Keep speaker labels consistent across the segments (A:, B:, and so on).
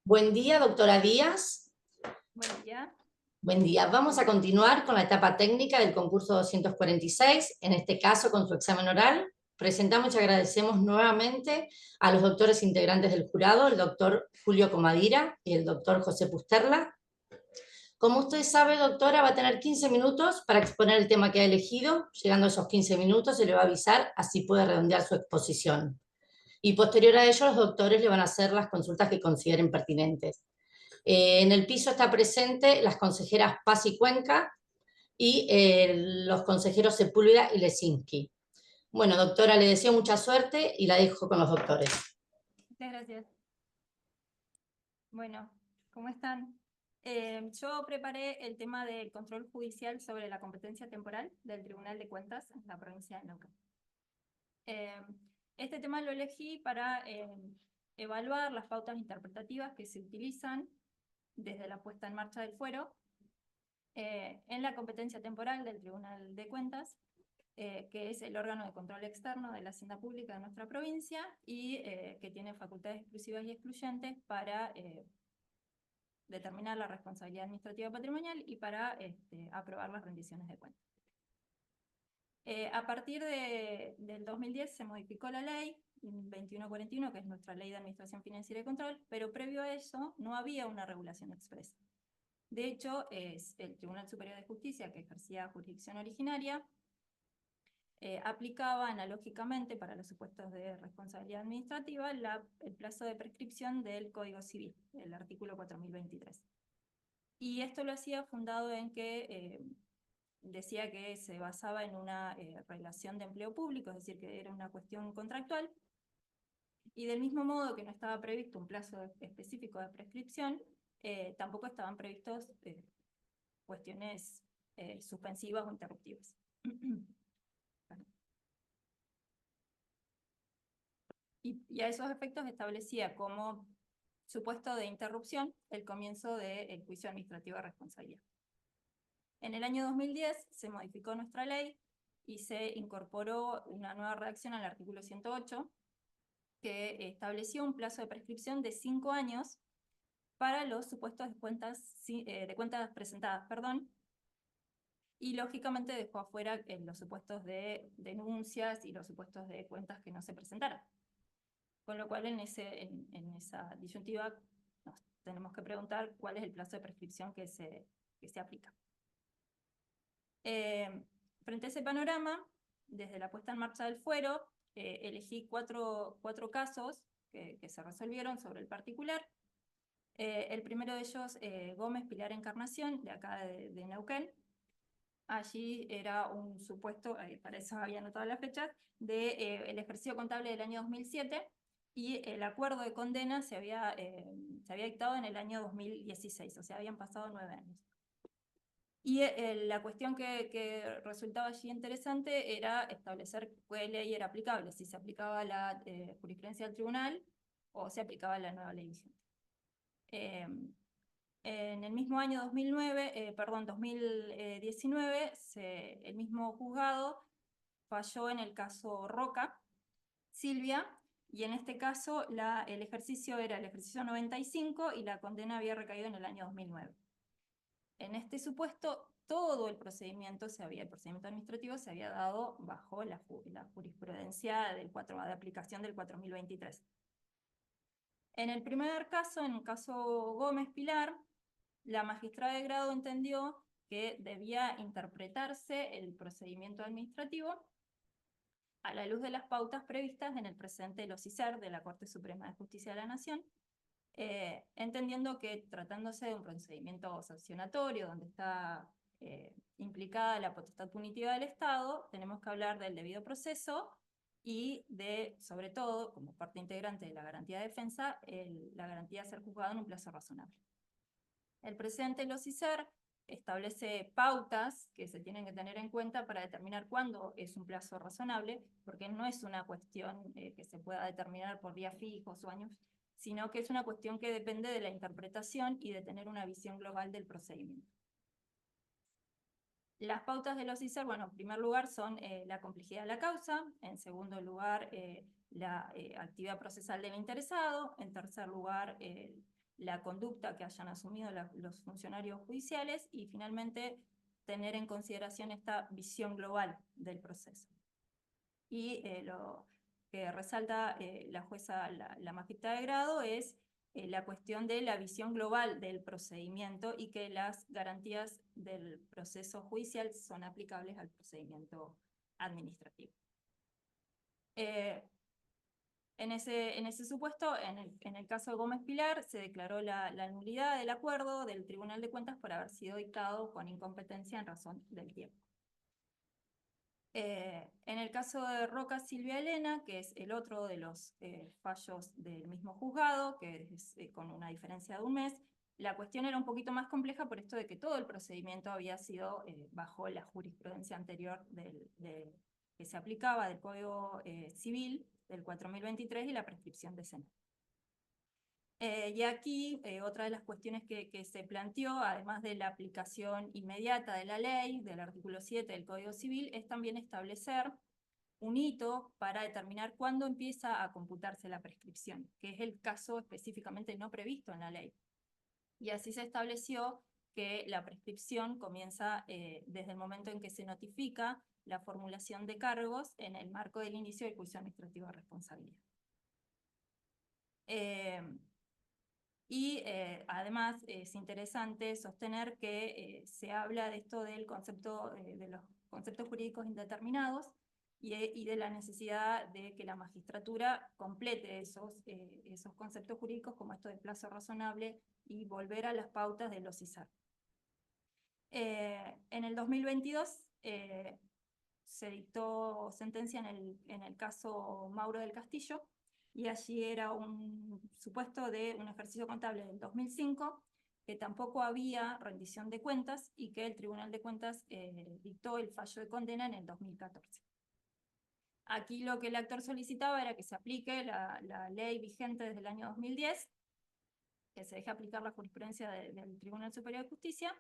A: Buen día, doctora Díaz.
B: Buen día.
A: Buen día. Vamos a continuar con la etapa técnica del concurso 246, en este caso con su examen oral. Presentamos y agradecemos nuevamente a los doctores integrantes del jurado, el doctor Julio Comadira y el doctor José Pusterla. Como usted sabe, doctora, va a tener 15 minutos para exponer el tema que ha elegido. Llegando a esos 15 minutos se le va a avisar, así puede redondear su exposición. Y posterior a ello, los doctores le van a hacer las consultas que consideren pertinentes. En el piso está presente las consejeras Paz y Cuenca y los consejeros Sepúlveda y Lesinski. Bueno, doctora, le deseo mucha suerte y la dejo con los doctores.
B: Muchas gracias. Bueno, ¿cómo están? Yo preparé el tema del control judicial sobre la competencia temporal del Tribunal de Cuentas en la provincia de Neuquén. Este tema lo elegí para evaluar las pautas interpretativas que se utilizan desde la puesta en marcha del fuero en la competencia temporal del Tribunal de Cuentas, que es el órgano de control externo de la hacienda pública de nuestra provincia y que tiene facultades exclusivas y excluyentes para determinar la responsabilidad administrativa patrimonial y para aprobar las rendiciones de cuentas. A partir del 2010 se modificó la ley 2141, que es nuestra ley de administración financiera y control, pero previo a eso no había una regulación expresa. De hecho, es el Tribunal Superior de Justicia, que ejercía jurisdicción originaria, aplicaba analógicamente para los supuestos de responsabilidad administrativa el plazo de prescripción del Código Civil, el artículo 4023. Y esto lo hacía fundado en que decía que se basaba en una relación de empleo público, es decir, que era una cuestión contractual, y del mismo modo que no estaba previsto un plazo específico de prescripción, tampoco estaban previstos cuestiones suspensivas o interruptivas. Y a esos efectos establecía como supuesto de interrupción el comienzo del juicio administrativo de responsabilidad. En el año 2010 se modificó nuestra ley y se incorporó una nueva redacción al artículo 108 que estableció un plazo de prescripción de 5 años para los supuestos de cuentas presentadas, y lógicamente dejó afuera los supuestos de denuncias y los supuestos de cuentas que no se presentaran. Con lo cual en esa disyuntiva nos tenemos que preguntar cuál es el plazo de prescripción que se aplica. Frente a ese panorama, desde la puesta en marcha del fuero, elegí cuatro casos que se resolvieron sobre el particular. El primero de ellos, Gómez Pilar Encarnación, de acá de Neuquén. Allí era un supuesto, para eso había anotado las fechas, el ejercicio contable del año 2007, y el acuerdo de condena se había dictado en el año 2016, o sea, habían pasado 9 años. Y la cuestión que resultaba allí interesante era establecer qué ley era aplicable, si se aplicaba la jurisprudencia del tribunal o se aplicaba la nueva ley vigente. En el mismo año 2019, el mismo juzgado falló en el caso Roca, Silvia, y en este caso el ejercicio era el ejercicio 95 y la condena había recaído en el año 2009. En este supuesto, todo el procedimiento administrativo se había dado bajo la jurisprudencia de aplicación del 4023. En el primer caso, en el caso Gómez Pilar, la magistrada de grado entendió que debía interpretarse el procedimiento administrativo a la luz de las pautas previstas en el presente de los ICER de la Corte Suprema de Justicia de la Nación, entendiendo que tratándose de un procedimiento sancionatorio donde está implicada la potestad punitiva del Estado, tenemos que hablar del debido proceso y sobre todo, como parte integrante de la garantía de defensa, la garantía de ser juzgado en un plazo razonable. El presente de los ICER establece pautas que se tienen que tener en cuenta para determinar cuándo es un plazo razonable, porque no es una cuestión que se pueda determinar por días fijos o años, sino que es una cuestión que depende de la interpretación y de tener una visión global del procedimiento. Las pautas de los ICER, bueno, en primer lugar son la complejidad de la causa, en segundo lugar la actividad procesal del interesado, en tercer lugar la conducta que hayan asumido los funcionarios judiciales y finalmente tener en consideración esta visión global del proceso. Y lo que resalta la jueza, la magistrada de grado, es la cuestión de la visión global del procedimiento y que las garantías del proceso judicial son aplicables al procedimiento administrativo. En ese supuesto, en el caso de Gómez Pilar, se declaró la nulidad del acuerdo del Tribunal de Cuentas por haber sido dictado con incompetencia en razón del tiempo. En el caso de Roca Silvia Elena, que es el otro de los fallos del mismo juzgado, que es con una diferencia de un mes, la cuestión era un poquito más compleja por esto de que todo el procedimiento había sido bajo la jurisprudencia anterior que se aplicaba del Código Civil del 4023 y la prescripción decenal. Y aquí otra de las cuestiones que se planteó, además de la aplicación inmediata de la ley, del artículo 7 del Código Civil, es también establecer un hito para determinar cuándo empieza a computarse la prescripción, que es el caso específicamente no previsto en la ley. Y así se estableció que la prescripción comienza desde el momento en que se notifica la formulación de cargos en el marco del inicio del juicio administrativo de responsabilidad. Además es interesante sostener que se habla de esto del concepto, de los conceptos jurídicos indeterminados y de la necesidad de que la magistratura complete esos conceptos jurídicos como esto del plazo razonable y volver a las pautas de los ISAR. En el 2022 se dictó sentencia en el caso Mauro del Castillo, y allí era un supuesto de un ejercicio contable del 2005, que tampoco había rendición de cuentas y que el Tribunal de Cuentas dictó el fallo de condena en el 2014. Aquí lo que el actor solicitaba era que se aplique la ley vigente desde el año 2010, que se deje aplicar la jurisprudencia del Tribunal Superior de Justicia,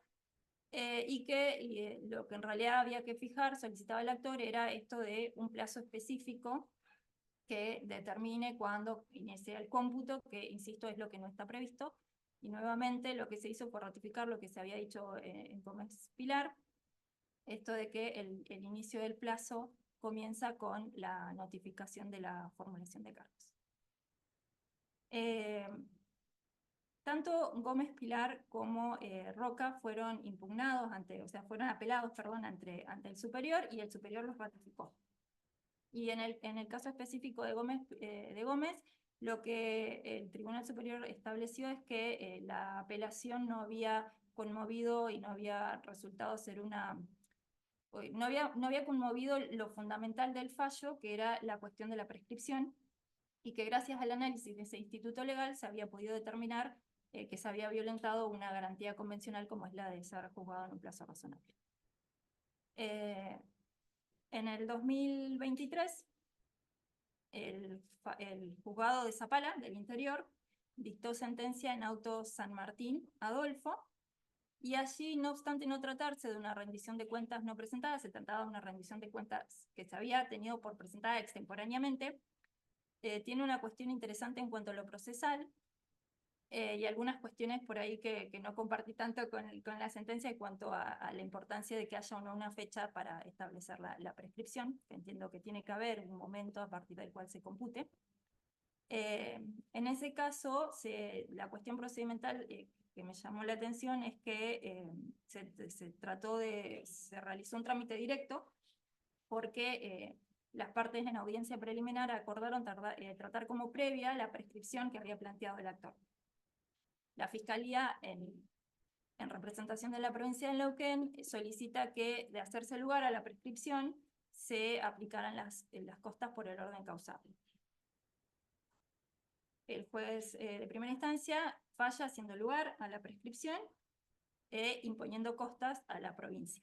B: y que lo que en realidad había que fijar, solicitaba el actor, era esto de un plazo específico que determine cuándo inicia el cómputo, que insisto es lo que no está previsto, y nuevamente lo que se hizo fue ratificar lo que se había dicho en Gómez Pilar, esto de que el inicio del plazo comienza con la notificación de la formulación de cargos. Tanto Gómez Pilar como Roca fueron impugnados, fueron apelados, perdón, ante el superior, y el superior los ratificó. Y en el caso específico de Gómez, lo que el Tribunal Superior estableció es que la apelación no había conmovido y no había resultado ser no había conmovido lo fundamental del fallo, que era la cuestión de la prescripción, y que gracias al análisis de ese instituto legal se había podido determinar que se había violentado una garantía convencional como es la de ser juzgado en un plazo razonable. En el 2023, el juzgado de Zapala, del Interior, dictó sentencia en auto San Martín Adolfo, y allí, no obstante no tratarse de una rendición de cuentas no presentada, se trataba de una rendición de cuentas que se había tenido por presentada extemporáneamente. Tiene una cuestión interesante en cuanto a lo procesal, y algunas cuestiones por ahí que no compartí tanto con la sentencia en cuanto a la importancia de que haya o no una fecha para establecer la prescripción, que entiendo que tiene que haber un momento a partir del cual se compute. En ese caso, la cuestión procedimental que me llamó la atención es que se realizó un trámite directo porque las partes en audiencia preliminar acordaron tratar como previa la prescripción que había planteado el actor. La Fiscalía, en representación de la provincia de Neuquén, solicita que, de hacerse lugar a la prescripción, se aplicaran las costas por el orden causable. El juez de primera instancia falla haciendo lugar a la prescripción e imponiendo costas a la provincia,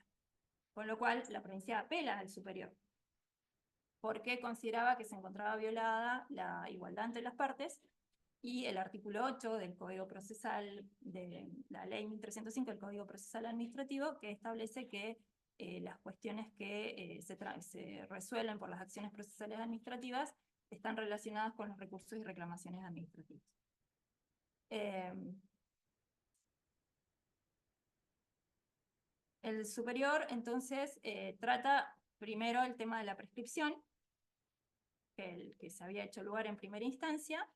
B: con lo cual la provincia apela al superior, porque consideraba que se encontraba violada la igualdad entre las partes y el artículo 8 del Código Procesal, de la Ley 1305 del Código Procesal Administrativo, que establece que las cuestiones que se resuelven por las acciones procesales administrativas están relacionadas con los recursos y reclamaciones administrativas. El superior, entonces, trata primero el tema de la prescripción, que se había hecho lugar en primera instancia,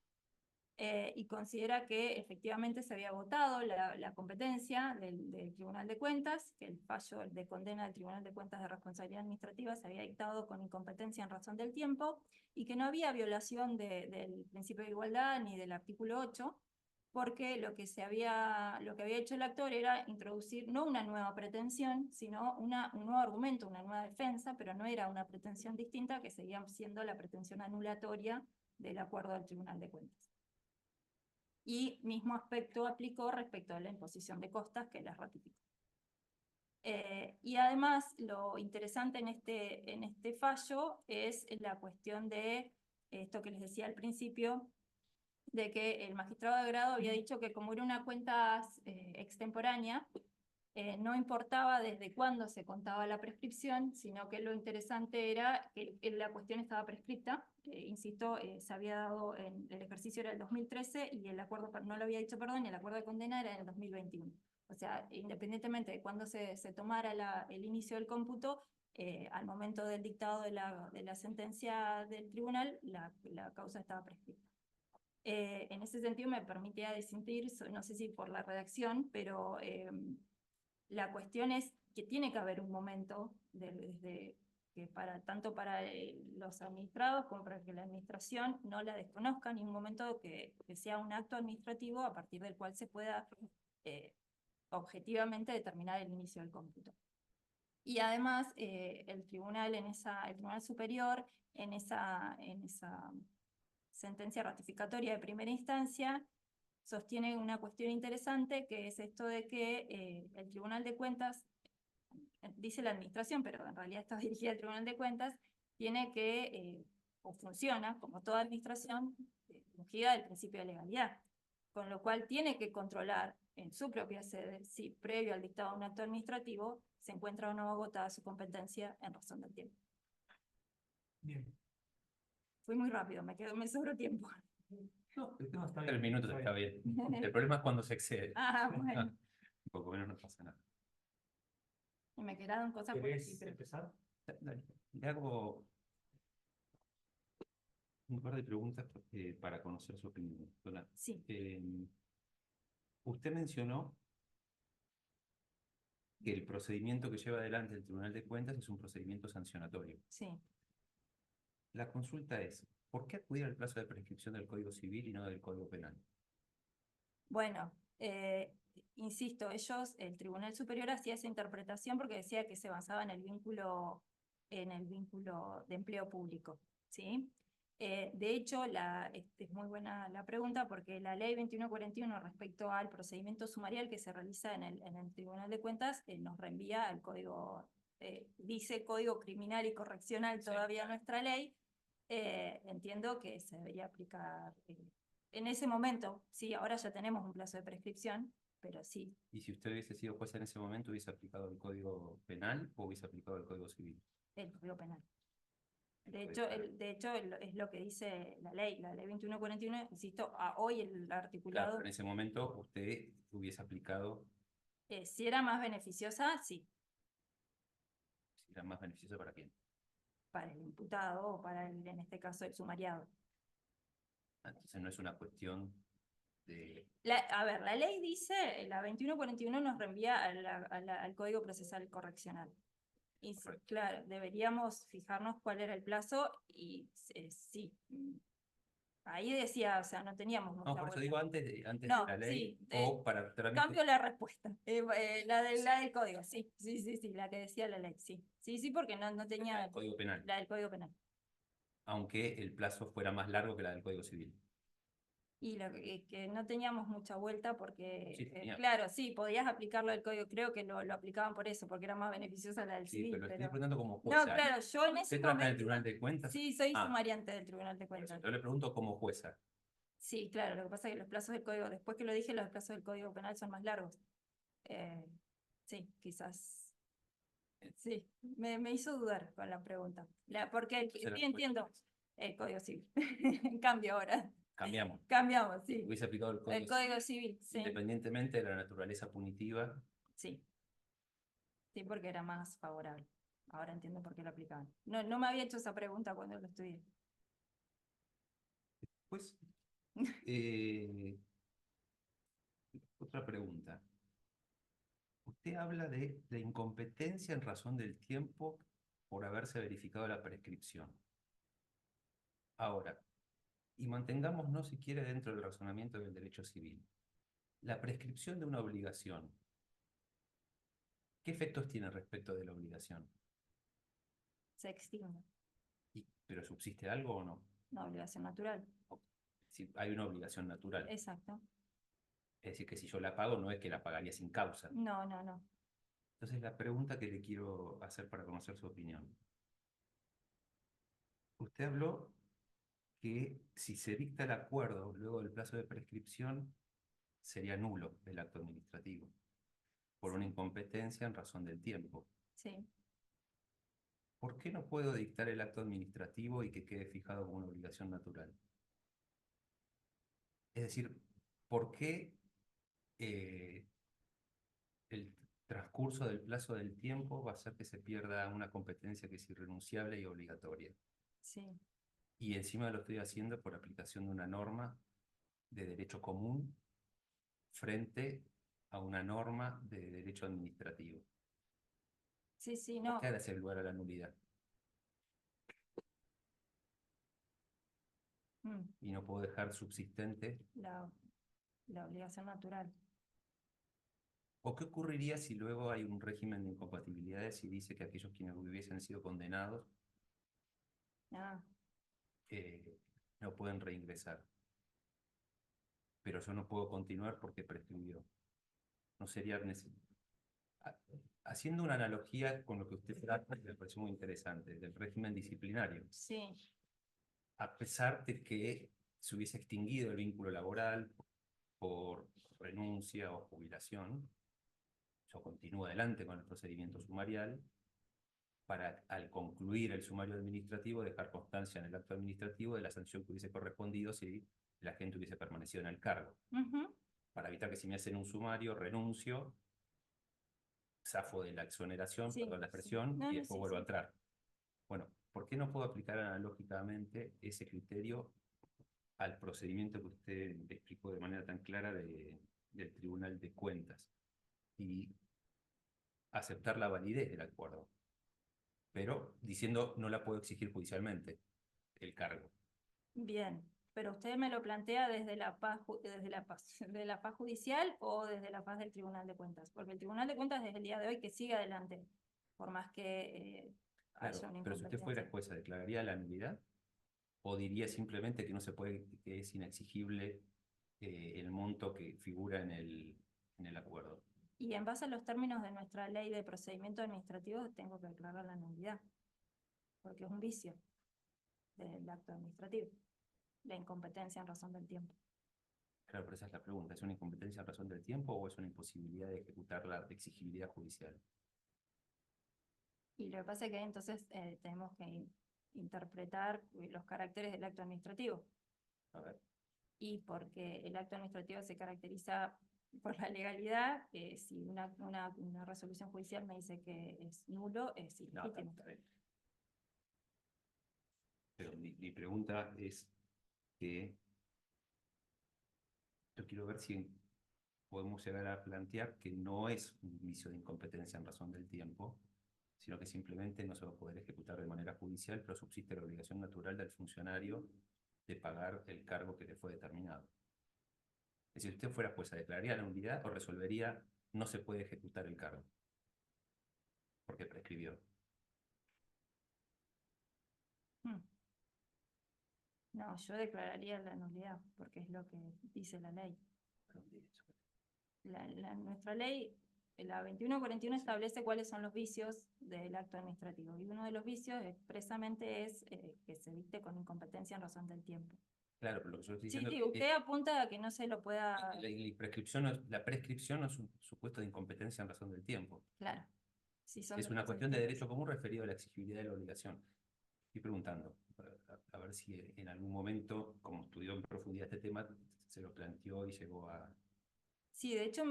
B: y considera que efectivamente se había agotado la competencia del Tribunal de Cuentas, que el fallo de condena del Tribunal de Cuentas de Responsabilidad Administrativa se había dictado con incompetencia en razón del tiempo, y que no había violación del principio de igualdad ni del artículo 8, porque lo que había hecho el actor era introducir no una nueva pretensión, sino un nuevo argumento, una nueva defensa, pero no era una pretensión distinta, que seguía siendo la pretensión anulatoria del acuerdo del Tribunal de Cuentas. Y mismo aspecto aplicó respecto a la imposición de costas, que las ratificó. Y además, lo interesante en este fallo es la cuestión de esto que les decía al principio, de que el magistrado de grado había dicho que como era una cuenta extemporánea, no importaba desde cuándo se contaba la prescripción, sino que lo interesante era que la cuestión estaba prescripta. Insisto, se había dado el ejercicio era el 2013 y el acuerdo, no lo había dicho, perdón, y el acuerdo de condena era en el 2021. O sea, independientemente de cuándo se tomara el inicio del cómputo, al momento del dictado de la sentencia del tribunal, la causa estaba prescripta. En ese sentido me permitía disentir, no sé si por la redacción, pero la cuestión es que tiene que haber un momento que tanto para los administrados como para que la administración no la desconozca, ni un momento que sea un acto administrativo a partir del cual se pueda objetivamente determinar el inicio del cómputo. Y además el Tribunal Superior en esa sentencia ratificatoria de primera instancia sostiene una cuestión interesante, que es esto de que el Tribunal de Cuentas, dice la administración, pero en realidad está dirigida al Tribunal de Cuentas, tiene que, o funciona, como toda administración, fungida del principio de legalidad, con lo cual tiene que controlar en su propia sede si previo al dictado de un acto administrativo se encuentra o no agotada su competencia en razón del tiempo.
C: Bien.
B: Fui muy rápido, me sobró tiempo.
C: No, está bien.
D: 3 minutos está bien. El problema es cuando se excede.
B: Bueno.
D: Un poco menos no pasa nada.
B: Y me quedaron cosas por aquí.
C: ¿Querés empezar?
D: Dale. Le hago un par de preguntas para conocer su opinión, doctora.
B: Sí.
D: Usted mencionó que el procedimiento que lleva adelante el Tribunal de Cuentas es un procedimiento sancionatorio.
B: Sí.
D: La consulta es, ¿por qué acudir al plazo de prescripción del Código Civil y no del Código Penal?
B: Bueno, insisto, el Tribunal Superior hacía esa interpretación porque decía que se basaba en el vínculo de empleo público, ¿sí? De hecho, es muy buena la pregunta porque la ley 2141 respecto al procedimiento sumarial que se realiza en el Tribunal de Cuentas nos reenvía al código, dice Código Criminal y Correccional todavía nuestra ley. Entiendo que se debería aplicar en ese momento. Sí, ahora ya tenemos un plazo de prescripción, pero sí.
D: ¿Y si usted hubiese sido jueza en ese momento, hubiese aplicado el Código Penal o hubiese aplicado el Código Civil?
B: El Código Penal. De hecho, es lo que dice la ley 2141, insisto, hoy el articulado.
D: Claro, en ese momento usted hubiese aplicado.
B: Si era más beneficiosa, sí.
D: Si era más beneficioso para quién.
B: Para el imputado o en este caso, el sumariado.
D: Entonces no es una cuestión de.
B: A ver, la ley dice, la 2141 nos reenvía al Código Procesal Correccional. Y claro, deberíamos fijarnos cuál era el plazo y sí. Ahí decía, o sea, no teníamos mucha
D: No, por eso
B: vuelta.
D: digo antes de
B: No,
D: la ley
B: sí,
D: o para trámite.
B: cambio la respuesta. La del código, sí, la que decía la ley, sí. Sí, porque no tenía
D: El Código Penal.
B: la del Código Penal.
D: Aunque el plazo fuera más largo que la del Código Civil.
B: Y que no teníamos mucha vuelta porque,
D: Sí,
B: claro, sí, podías aplicarlo del código, creo que lo aplicaban por eso, porque era más beneficiosa la del
D: Sí,
B: civil.
D: pero lo estoy preguntando como
B: No,
D: jueza.
B: claro, yo en ese
D: ¿Usted trabaja en el
B: momento.
D: Tribunal de Cuentas?
B: Sí, soy sumariante del Tribunal de Cuentas.
D: Yo le pregunto como jueza.
B: Sí, claro, lo que pasa es que los plazos del código, después que lo dije, los plazos del Código Penal son más largos. Sí, quizás. Sí, me hizo dudar con la pregunta. Porque sí entiendo el Código Civil. En cambio ahora. Cambiamos, sí.
D: Hubiese aplicado el
B: Código Civil, sí.
D: Independientemente de la naturaleza punitiva.
B: Sí. Sí, porque era más favorable. Ahora entiendo por qué lo aplicaban. No, no me había hecho esa pregunta cuando lo estudié.
D: Pues, otra pregunta. Usted habla de la incompetencia en razón del tiempo por haberse verificado la prescripción. Ahora, y mantengámonos si quiere dentro del razonamiento del derecho civil. La prescripción de una obligación, ¿qué efectos tiene respecto de la obligación?
B: Se extingue.
D: ¿Pero subsiste algo o no?
B: Una obligación natural.
D: Si hay una obligación natural.
B: Exacto.
D: Es decir, que si yo la pago no es que la pagaría sin causa.
B: No, no, no.
D: Entonces, la pregunta que le quiero hacer para conocer su opinión. Usted habló que si se dicta el acuerdo luego del plazo de prescripción, sería nulo el acto administrativo, por una incompetencia en razón del tiempo.
B: Sí.
D: ¿Por qué no puedo dictar el acto administrativo y que quede fijado como una obligación natural? Es decir, ¿por qué el transcurso del plazo del tiempo va a hacer que se pierda una competencia que es irrenunciable y obligatoria?
B: Sí.
D: Y encima lo estoy haciendo por aplicación de una norma de derecho común frente a una norma de derecho administrativo.
B: Sí, sí,
D: ¿Por
B: no.
D: qué ha de hacer lugar a la nulidad?
B: Mm,
D: Y no puedo dejar subsistente.
B: la obligación natural.
D: ¿O qué ocurriría si luego hay un régimen de incompatibilidades y dice que aquellos quienes hubiesen sido condenados
B: Ah,
D: eh, no pueden reingresar? Pero yo no puedo continuar porque prescribió. No sería necesario. Haciendo una analogía con lo que usted trata, me pareció muy interesante, del régimen disciplinario.
B: sí.
D: A pesar de que se hubiese extinguido el vínculo laboral por renuncia o jubilación, yo continúo adelante con el procedimiento sumarial para, al concluir el sumario administrativo, dejar constancia en el acto administrativo de la sanción que hubiese correspondido si la gente hubiese permanecido en el cargo.
B: Ujú.
D: Para evitar que si me hacen un sumario, renuncio, zafo de la exoneración,
B: Sí,
D: perdón la
B: sí.
D: expresión,
B: No,
D: y
B: no,
D: después
B: sí,
D: vuelvo a
B: sí.
D: entrar. Bueno, ¿por qué no puedo aplicar analógicamente ese criterio al procedimiento que usted explicó de manera tan clara del Tribunal de Cuentas y aceptar la validez del acuerdo, pero diciendo no la puedo exigir judicialmente, el cargo?
B: Bien, pero usted me lo plantea desde la paz, desde la paz, de la paz judicial o desde la paz del Tribunal de Cuentas, porque el Tribunal de Cuentas desde el día de hoy que sigue adelante, por más que
D: Claro,
B: haya una
D: pero si usted fuera
B: incompetencia.
D: jueza, ¿declararía la nulidad? ¿O diría simplemente que no se puede, que es inexigible el monto que figura en el acuerdo?
B: Y en base a los términos de nuestra ley de procedimiento administrativo, tengo que declarar la nulidad, porque es un vicio del acto administrativo, la incompetencia en razón del tiempo.
D: Claro, pero esa es la pregunta. ¿Es una incompetencia en razón del tiempo o es una imposibilidad de ejecutar la exigibilidad judicial?
B: Y lo que pasa es que entonces tenemos que interpretar los caracteres del acto administrativo.
D: A ver,
B: Y porque el acto administrativo se caracteriza por la legalidad, si una resolución judicial me dice que es nulo, es
D: no,
B: ilegítimo.
D: está bien. Pero mi pregunta es que yo quiero ver si podemos llegar a plantear que no es un vicio de incompetencia en razón del tiempo, sino que simplemente no se va a poder ejecutar de manera judicial, pero subsiste la obligación natural del funcionario de pagar el cargo que le fue determinado. Es decir, si usted fuera jueza, ¿declararía la nulidad o resolvería no se puede ejecutar el cargo? Porque prescribió.
B: Hmm. No, yo declararía la nulidad, porque es lo que dice la ley. Nuestra ley, la 2141, establece cuáles son los vicios del acto administrativo. Y uno de los vicios expresamente es que se dicte con incompetencia en razón del tiempo.
D: Claro, pero lo que yo estoy
B: Sí,
D: diciendo
B: sí,
D: es que
B: usted apunta a que no se lo pueda...
D: la prescripción no es un supuesto de incompetencia en razón del tiempo.
B: Claro. Si son
D: Es
B: dos
D: una
B: cosas
D: cuestión de
B: distintas.
D: derecho común referido a la exigibilidad de la obligación. Estoy preguntando, a ver si en algún momento, como estudió en profundidad este tema, se lo planteó y llegó a...
B: Sí, de hecho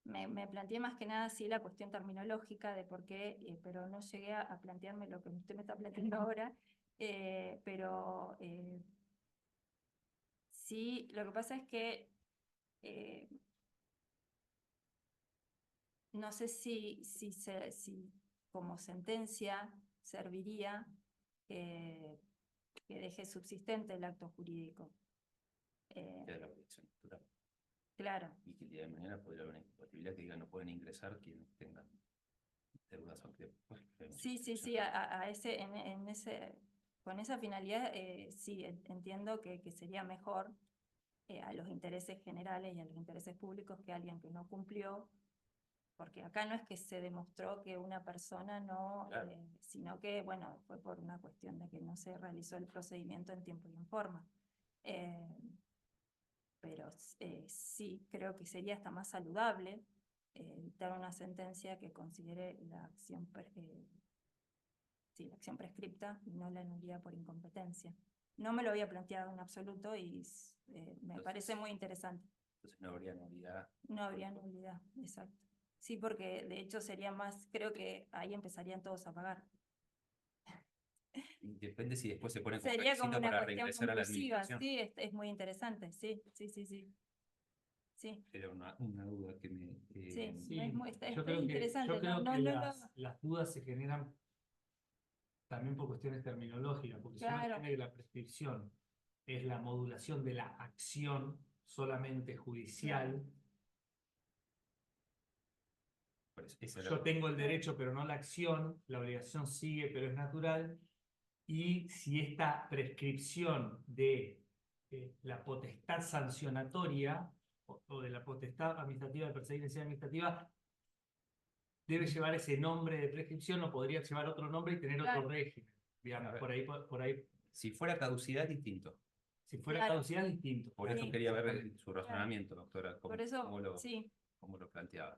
B: me planteé más que nada sí la cuestión terminológica de por qué, pero no llegué a plantearme lo que usted me está planteando ahora, pero sí, lo que pasa es que no sé si como sentencia serviría que deje subsistente el acto jurídico.
D: De la obligación natural.
B: Claro.
D: Y que el día de mañana podría haber una incompatibilidad que diga no pueden ingresar quienes tengan deudas o que
B: Sí, con esa finalidad, sí, entiendo que sería mejor a los intereses generales y a los intereses públicos que alguien que no cumplió, porque acá no es que se demostró que una persona no,
D: Claro.
B: sino que, bueno, fue por una cuestión de que no se realizó el procedimiento en tiempo y en forma. Pero sí, creo que sería hasta más saludable dictar una sentencia que considere la acción, la acción prescripta y no la nulidad por incompetencia. No me lo había planteado en absoluto y me parece muy interesante.
D: Entonces no habría nulidad.
B: No habría nulidad, exacto. Sí, porque de hecho sería más, creo que ahí empezarían todos a pagar.
D: Depende si después se pone como
B: Sería como
D: requisito
B: una
D: para
B: cuestión
D: reingresar a la
B: conclusiva,
D: administración.
B: sí, es muy interesante, sí. Sí,
D: Era una duda que me...
B: sí,
C: Sí,
B: es
C: yo creo
B: interesante.
C: yo creo
B: no,
C: que
B: no, no,
C: las dudas se generan también por cuestiones terminológicas, porque si uno
B: claro,
C: entiende que la prescripción es la modulación de la acción solamente judicial,
D: esa era
C: yo
D: la-
C: tengo el derecho pero no la acción, la obligación sigue pero es natural, y si esta prescripción de la potestad sancionatoria o de la potestad administrativa de perseguir necesidad administrativa debe llevar ese nombre de prescripción o podría llevar otro nombre y tener
B: claro,
C: otro régimen. Digamos,
D: A ver.
C: por ahí,
D: Si fuera caducidad es distinto.
C: si fuera
B: claro.
C: caducidad, distinto.
D: Por eso
B: Sí,
D: quería ver
C: exactamente.
D: su razonamiento, doctora,
B: por eso,
D: cómo
B: sí,
D: lo planteaba.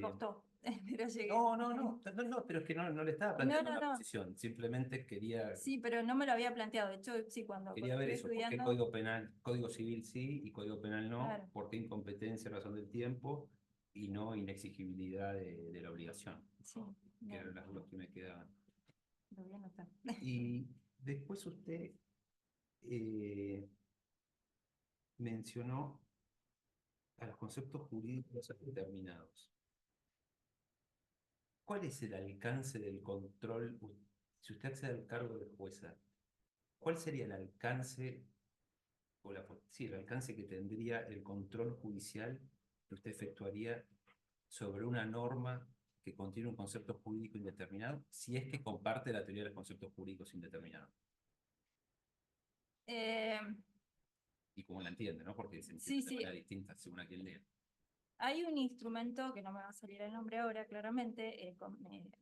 B: costó, pero llegué.
D: No, pero es que no le estaba
B: No,
D: planteando
B: no,
D: una
B: no.
D: posición, simplemente quería
B: Sí, pero no me lo había planteado. De hecho, sí, cuando
D: ver
B: estuve
D: eso, por qué
B: estudiando,
D: Código Penal, Código Civil sí y Código Penal no,
B: claro,
D: por qué incompetencia, razón del tiempo y no inexigibilidad de la obligación,
B: sí,
D: que
B: no,
D: eran las dudas que me quedaban.
B: lo voy a anotar.
D: Y después usted eh, mencionó a los conceptos jurídicos determinados. ¿Cuál es el alcance del control? Si usted accede al cargo de jueza, ¿cuál sería el alcance el alcance que tendría el control judicial que usted efectuaría sobre una norma que contiene un concepto jurídico indeterminado, si es que comparte la teoría de los conceptos jurídicos indeterminados?
B: Eh,
D: Y como la entiende, ¿no? Porque se entiende
B: sí,
D: de manera distinta según a quien lea.
B: hay un instrumento, que no me va a salir el nombre ahora claramente,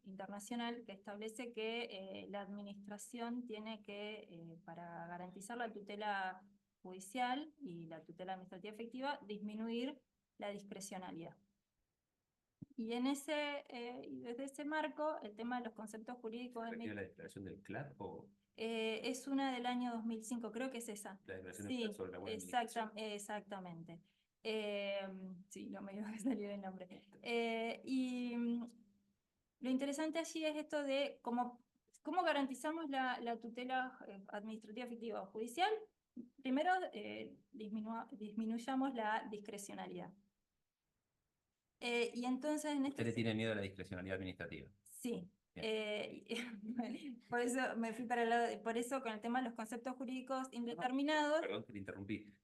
B: internacional, que establece que la administración tiene que, para garantizar la tutela judicial y la tutela administrativa efectiva, disminuir la discrecionalidad. Y desde ese marco, el tema de los conceptos jurídicos
D: ¿Se refiere a la declaración del CLAD o
B: es una del año 2005, creo que es esa.
D: la declaración del CLAD
B: Sí,
D: sobre la buena administración?
B: exactamente. Sí, no me iba a salir el nombre. Lo interesante allí es esto de cómo garantizamos la tutela administrativa efectiva o judicial. Primero, disminuyamos la discrecionalidad. Y entonces en
D: Usted le tiene miedo a la discrecionalidad administrativa.
B: sí. Por eso me fui para el lado, por eso con el tema de los conceptos jurídicos indeterminados.
D: Perdón que le interrumpí.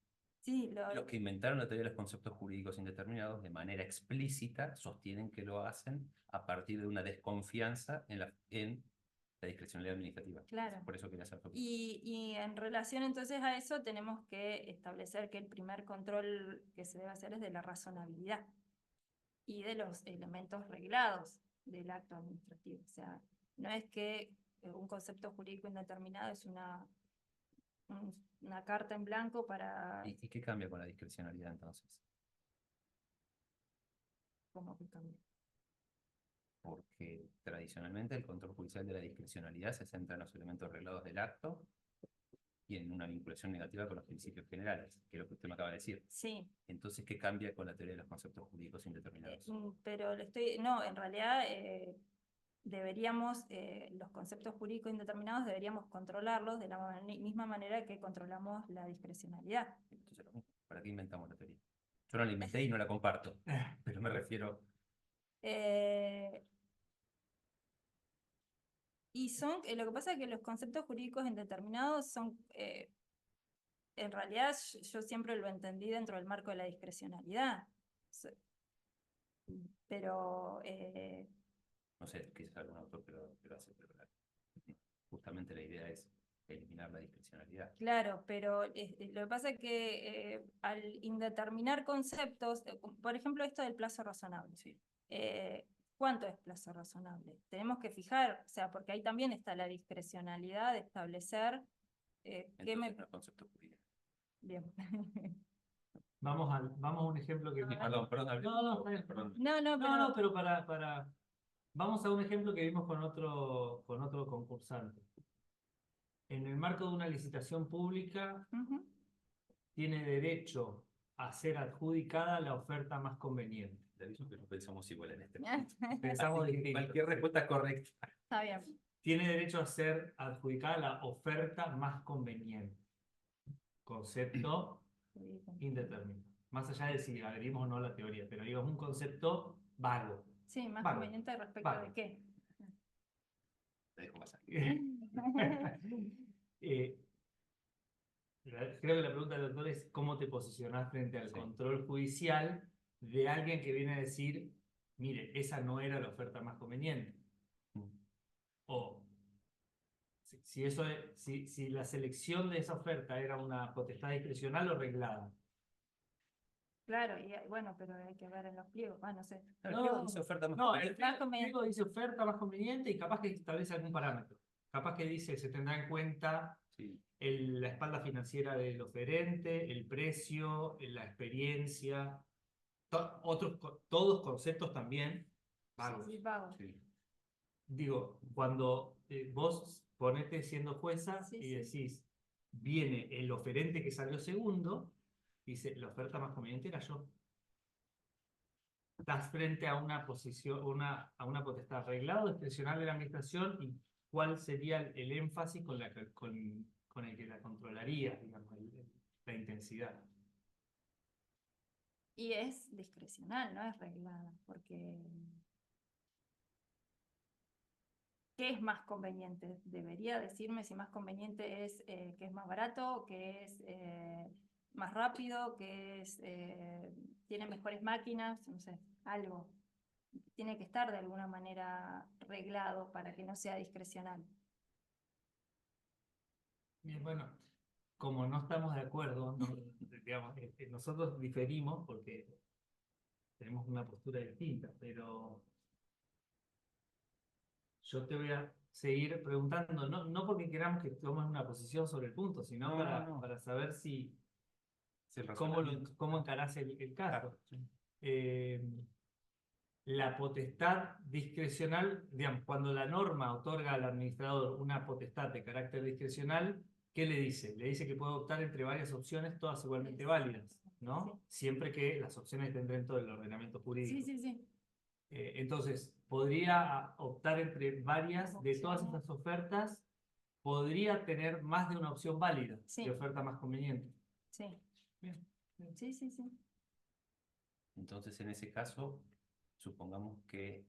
B: Sí,
D: Los que inventaron la teoría de los conceptos jurídicos indeterminados de manera explícita sostienen que lo hacen a partir de una desconfianza en la discrecionalidad administrativa.
B: claro.
D: Por eso quería hacer tu
B: Y en relación entonces a eso tenemos que establecer que el primer control que se debe hacer es de la razonabilidad y de los elementos reglados del acto administrativo. O sea, no es que un concepto jurídico indeterminado es una carta en blanco para...
D: ¿Y qué cambia con la discrecionalidad entonces?
B: ¿Cómo que cambia?
D: Porque tradicionalmente el control judicial de la discrecionalidad se centra en los elementos reglados del acto y en una vinculación negativa con los principios generales, que es lo que usted me acaba de decir.
B: Sí.
D: Entonces, ¿qué cambia con la teoría de los conceptos jurídicos indeterminados?
B: Pero no, en realidad deberíamos, los conceptos jurídicos indeterminados deberíamos controlarlos de la misma manera que controlamos la discrecionalidad.
D: Entonces, ¿para qué inventamos la teoría? Yo no la inventé y no la comparto, pero me refiero...
B: Lo que pasa es que los conceptos jurídicos indeterminados son, en realidad yo siempre lo entendí dentro del marco de la discrecionalidad. Pero
D: No sé, quizás algún autor que lo hace, pero justamente la idea es eliminar la discrecionalidad.
B: claro, pero lo que pasa es que al indeterminar conceptos, por ejemplo esto del plazo razonable,
D: Sí.
B: ¿cuánto es plazo razonable? Tenemos que fijar, o sea, porque ahí también está la discrecionalidad de establecer qué me...
D: Entonces, no es concepto jurídico.
B: Bien.
C: Vamos a un ejemplo que...
D: Perdón, hablé.
C: No, está bien.
D: Perdón.
B: No,
C: pero vamos a un ejemplo que vimos con otro concursante. En el marco de una licitación pública,
B: Ujú.
C: tiene derecho a ser adjudicada la oferta más conveniente.
D: Te aviso que no pensamos igual en este momento.
C: Pensamos
D: Así que
C: distinto.
D: cualquier respuesta es correcta.
B: Está bien.
C: Tiene derecho a ser adjudicada la oferta más conveniente. Concepto indeterminado. Más allá de si adherimos o no a la teoría, pero digo, es un concepto vago.
B: Sí, más
C: Vago.
B: conveniente respecto
C: Vago.
B: de qué.
D: Te dejo pasar.
C: Creo que la pregunta del doctor es cómo te posicionás frente al
D: Sí.
C: control judicial de alguien que viene a decir, mire, esa no era la oferta más conveniente. O si la selección de esa oferta era una potestad discrecional o reglada.
B: Claro, y bueno, pero hay que ver en los pliegos, no sé.
D: El
C: No,
D: pliego dice oferta más
C: No,
D: conveniente.
C: el pliego dice oferta más conveniente y capaz que establece algún parámetro. Capaz que dice se tendrá en cuenta
D: Sí.
C: la espalda financiera del oferente, el precio, la experiencia, todos conceptos también vagos.
B: Sí, vago.
D: Sí.
C: Digo, cuando vos ponete siendo jueza
B: Sí,
C: y
B: sí.
C: decís, viene el oferente que salió segundo, dice, la oferta más conveniente era yo. Estás frente a una posición, a una potestad arreglada o discrecional de la administración y cuál sería el énfasis con el que la controlaría, digamos, la intensidad.
B: Y es discrecional, no es reglada, porque ¿qué es más conveniente? Debería decirme si más conveniente es que es más barato, que es más rápido, que es tiene mejores máquinas, no sé, algo. Tiene que estar de alguna manera reglado para que no sea discrecional.
C: Bien, bueno, como no estamos de acuerdo, digamos, nosotros diferimos porque tenemos una postura distinta, pero yo te voy a seguir preguntando, no porque queramos que tomes una posición sobre el punto, sino para saber si cómo encarás el caso. La potestad discrecional, digamos, cuando la norma otorga al administrador una potestad de carácter discrecional, ¿qué le dice? Le dice que puede optar entre varias opciones, todas igualmente válidas, ¿no? Siempre que las opciones estén dentro del ordenamiento jurídico.
B: Sí.
C: Entonces, podría optar entre varias de todas esas ofertas, podría tener más de una opción válida de oferta más conveniente.
B: Sí.
C: Bien.
B: Sí.
D: Entonces, en ese caso, supongamos que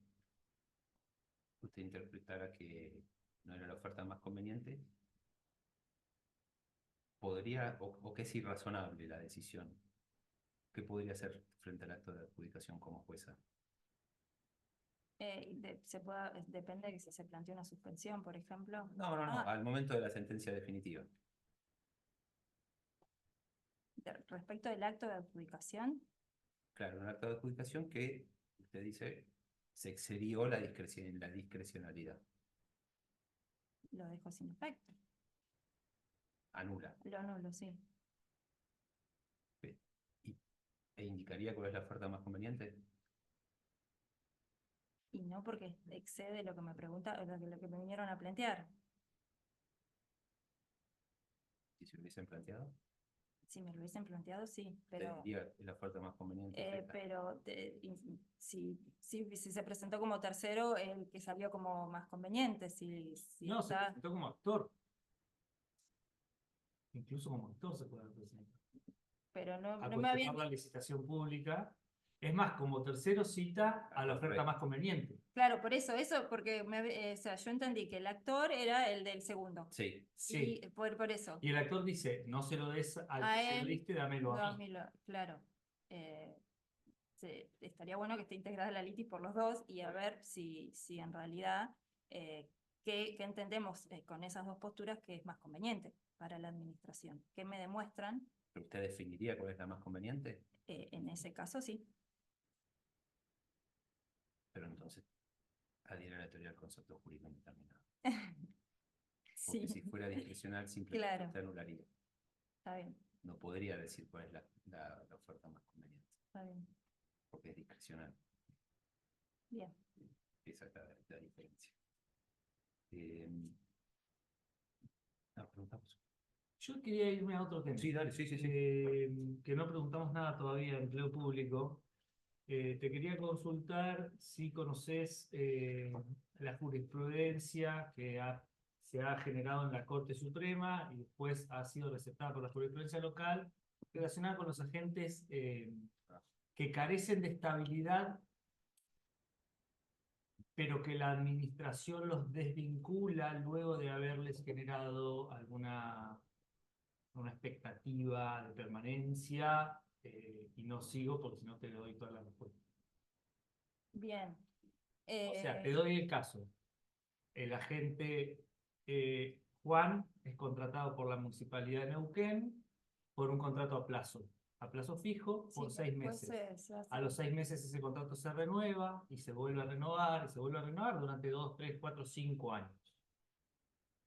D: usted interpretara que no era la oferta más conveniente, podría, o que es irrazonable la decisión, ¿qué podría hacer frente al acto de adjudicación como jueza?
B: Depende de que si se plantea una suspensión, por ejemplo.
D: No, al momento de la sentencia definitiva.
B: Respecto del acto de adjudicación,
D: Claro, un acto de adjudicación que usted dice se excedió la discrecionalidad.
B: lo dejo sin efecto.
D: Anula.
B: Lo anulo, sí.
D: ¿E indicaría cuál es la oferta más conveniente?
B: Y no porque excede lo que me pregunta, lo que me vinieron a plantear.
D: ¿Y si lo hubiesen planteado?
B: Si me lo hubiesen planteado, sí,
D: Te
B: pero...
D: diría que la oferta más conveniente es esta.
B: pero si se presentó como tercero, el que salió como más conveniente, si
C: No, se
B: está...
C: presentó como actor. Incluso como actor se puede presentar.
B: Pero no,
C: A
B: no me habían...
C: cuestionar la licitación pública. Es más, como tercero cita a la oferta más conveniente.
B: Claro, por eso, porque o sea, yo entendí que el actor era el del segundo.
D: Sí.
C: Sí.
B: Y por eso.
C: Y el actor dice, no se lo des al
B: A
C: que se lo
B: él,
C: diste, dámelo a mí.
B: claro. Estaría bueno que esté integrada la litis por los dos y a ver si en realidad qué entendemos con esas dos posturas que es más conveniente para la administración. ¿Qué me demuestran?
D: ¿Pero usted definiría cuál es la más conveniente?
B: En ese caso, sí.
D: Pero entonces adhiere a la teoría del concepto jurídico indeterminado.
B: Sí,
D: Porque si fuera discrecional, simplemente
B: claro.
D: usted anularía.
B: Está bien,
D: No podría decir cuál es la oferta más conveniente,
B: está bien.
D: porque es discrecional.
B: Bien.
D: Esa es la diferencia. Preguntamos.
C: Yo quería irme a otro tema.
D: Sí, dale, sí.
C: Que no preguntamos nada todavía de empleo público. Te quería consultar si conoces la jurisprudencia que se ha generado en la Corte Suprema y después ha sido receptada por la jurisprudencia local relacionada con los agentes que carecen de estabilidad, pero que la administración los desvincula luego de haberles generado una expectativa de permanencia, y no sigo porque si no te doy toda la respuesta.
B: Bien.
C: O sea, te doy el caso. El agente Juan es contratado por la Municipalidad de Neuquén por un contrato a plazo fijo, por
B: sí,
C: 6
B: después
C: meses.
B: se hace-
C: A los 6 meses ese contrato se renueva y se vuelve a renovar y se vuelve a renovar durante 2, 3, 4, 5 años.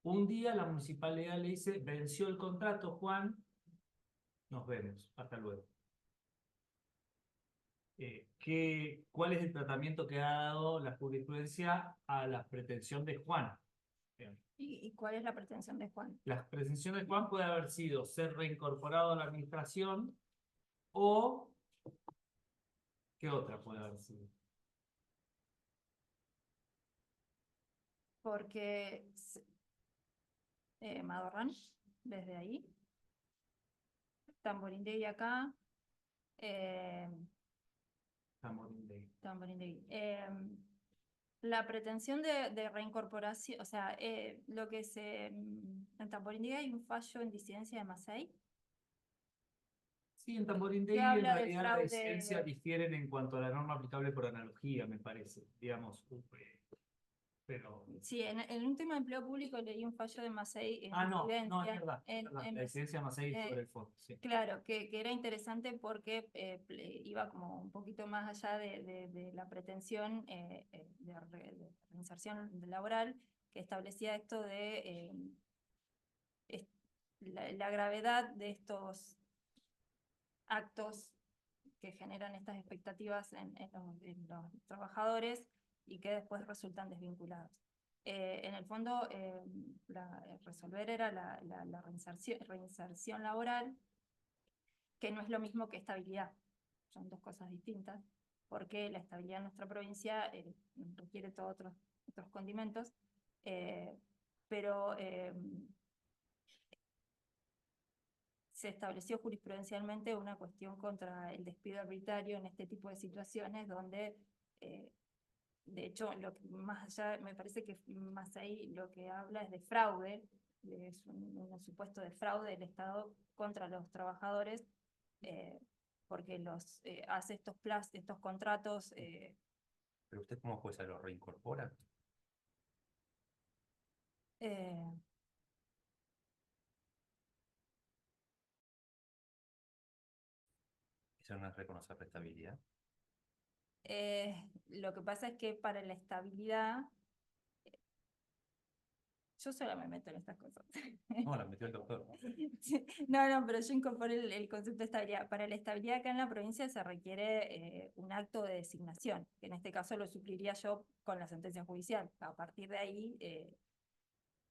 C: Un día la municipalidad le dice, venció el contrato, Juan, nos vemos, hasta luego. ¿Cuál es el tratamiento que ha dado la jurisprudencia a la pretensión de Juan?
B: ¿Y cuál es la pretensión de Juan?
C: La pretensión de Juan puede haber sido ser reincorporado a la administración o ¿qué otra puede haber sido?
B: Porque Madorrán, desde ahí, Tamborindegui acá,
C: Tamborindegui.
B: Tamborindegui. La pretensión de reincorporación, o sea, lo que en Tamborindegui hay un fallo en disidencia de Masey,
C: Sí, en
B: que
C: Tamborindegui en
B: habla de
C: realidad la
B: fraude.
C: disidencia difieren en cuanto a la norma aplicable por analogía, me parece. Digamos, pero...
B: Sí, en un tema de empleo público leí un fallo de Masey en
C: no, es
B: disidencia.
C: verdad. La disidencia más ahí sobre el fondo, sí.
B: Claro, que era interesante porque iba como un poquito más allá de la pretensión de reinserción laboral, que establecía esto de la gravedad de estos actos que generan estas expectativas en los trabajadores y que después resultan desvinculados. En el fondo, resolver era la reinserción laboral, que no es lo mismo que estabilidad. Son dos cosas distintas, porque la estabilidad en nuestra provincia requiere todos otros condimentos, pero se estableció jurisprudencialmente una cuestión contra el despido arbitrario en este tipo de situaciones donde, de hecho, más allá, me parece que más ahí lo que habla es de fraude, es un supuesto de fraude del Estado contra los trabajadores, porque hace estos contratos.
D: ¿Pero usted como jueza lo reincorpora? ¿Eso no es reconocer la estabilidad?
B: Lo que pasa es que para la estabilidad, yo solo me meto en estas cosas.
D: No, la metió el doctor.
B: No, pero yo incorporé el concepto de estabilidad. Para la estabilidad acá en la provincia se requiere un acto de designación, que en este caso lo supliría yo con la sentencia judicial. A partir de ahí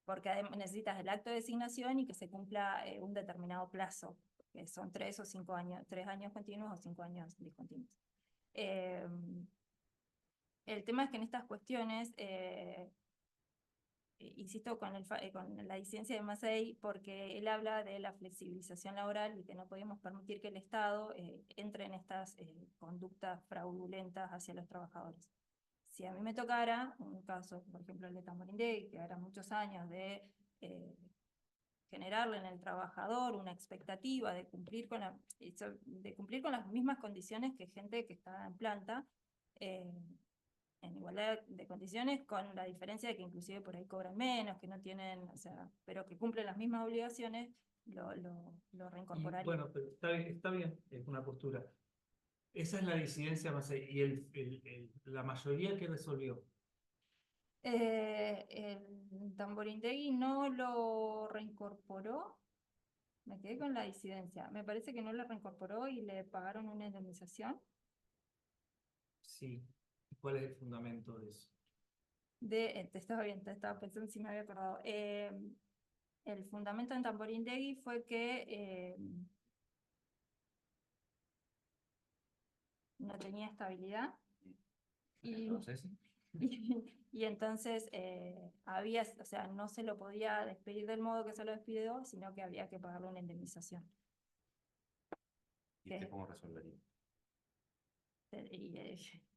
B: porque necesitas el acto de designación y que se cumpla un determinado plazo, que son 3 o 5 años, 3 años continuos o 5 años discontinuos. El tema es que en estas cuestiones, insisto con la disidencia de Massey, porque él habla de la flexibilización laboral y que no podemos permitir que el Estado entre en estas conductas fraudulentas hacia los trabajadores. Si a mí me tocara, un caso, por ejemplo, el de Tamborindegui, que era muchos años de generarle en el trabajador una expectativa de cumplir con las mismas condiciones que gente que está en planta, en igualdad de condiciones, con la diferencia de que inclusive por ahí cobran menos, que no tienen, o sea, pero que cumplen las mismas obligaciones, lo reincorporaría.
C: Bueno, pero está bien, es una postura. Esa es la disidencia más y la mayoría que resolvió.
B: El Tamborindegui no lo reincorporó, me quedé con la disidencia. Me parece que no lo reincorporó y le pagaron una indemnización.
C: Sí. ¿Cuál es el fundamento de eso?
B: Te estaba pensando si me había acordado. El fundamento en Tamborindegui fue que no tenía estabilidad.
D: Entonces,
B: Y entonces o sea, no se lo podía despedir del modo que se lo despidió, sino que había que pagarle una indemnización.
D: ¿y usted cómo resolvería?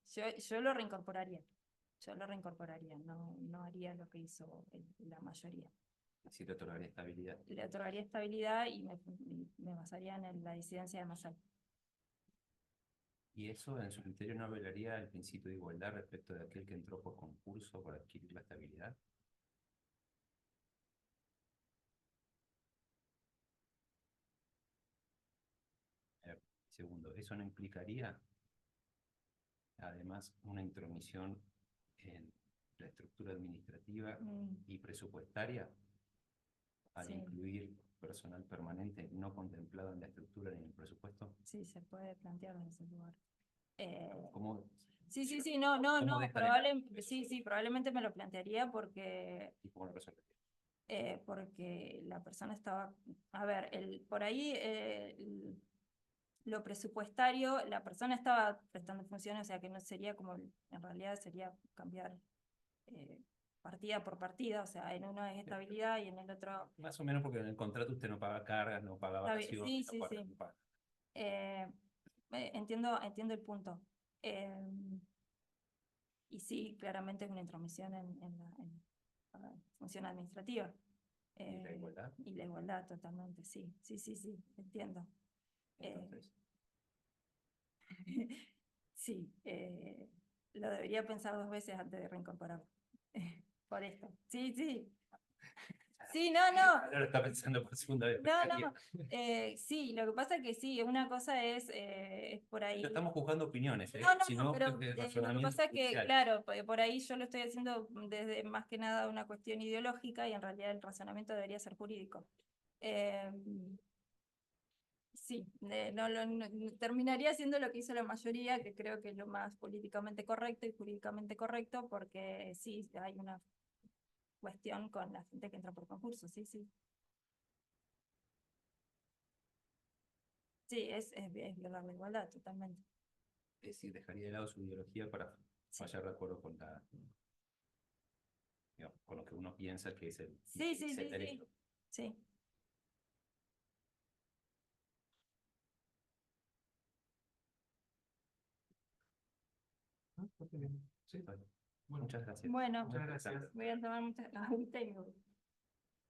B: Yo lo reincorporaría. No haría lo que hizo la mayoría.
D: Así le otorgaría estabilidad.
B: Le otorgaría estabilidad y me basaría en la disidencia de Massey.
D: ¿Y eso, en su criterio, no violaría el principio de igualdad respecto de aquel que entró por concurso para adquirir la estabilidad? Segundo, ¿eso no implicaría, además, una intromisión en la estructura administrativa y presupuestaria al
B: Sí.
D: incluir personal permanente no contemplado en la estructura ni en el presupuesto?
B: Sí, se puede plantear desde ese lugar.
D: ¿Cómo,
B: Sí, no,
D: cómo dejan
B: probablemente me lo plantearía porque
D: y cómo lo resolvería?
B: porque la persona estaba, a ver, por ahí lo presupuestario, la persona estaba prestando funciones, o sea que no sería como, en realidad sería cambiar partida por partida, o sea, en uno es estabilidad y en el otro...
D: Más o menos porque en el contrato usted no paga cargas, no paga vacaciones,
B: Sí.
D: no paga.
B: Entiendo el punto. Y sí, claramente es una intromisión en la función administrativa.
D: ¿Y la igualdad?
B: Y la igualdad, totalmente, sí, entiendo.
D: Entonces,
B: Sí, lo debería pensar 2 veces antes de reincorporar. Por esto. Sí. Sí, no.
D: ahora lo está pensando por segunda vez.
B: No. Sí, lo que pasa es que sí, una cosa es por ahí.
D: No estamos juzgando opiniones,
B: No,
D: sino
B: pero
D: de
B: lo que
D: razonamiento
B: pasa es que,
D: judicial.
B: claro, por ahí yo lo estoy haciendo desde más que nada una cuestión ideológica y en realidad el razonamiento debería ser jurídico. Sí, terminaría siendo lo que hizo la mayoría, que creo que es lo más políticamente correcto y jurídicamente correcto, porque sí, hay una cuestión con la gente que entra por concurso, sí. Sí, es violar la igualdad, totalmente.
D: Es decir, dejaría de lado su ideología para
B: Sí.
D: fallar de acuerdo con digamos, con lo que uno piensa que es el
B: Sí.
D: derecho.
B: Sí.
C: Ah, está bien. Sí.
D: Bueno, muchas gracias.
B: Bueno,
C: Muchas gracias.
B: voy a tomar mucha agüita y me voy.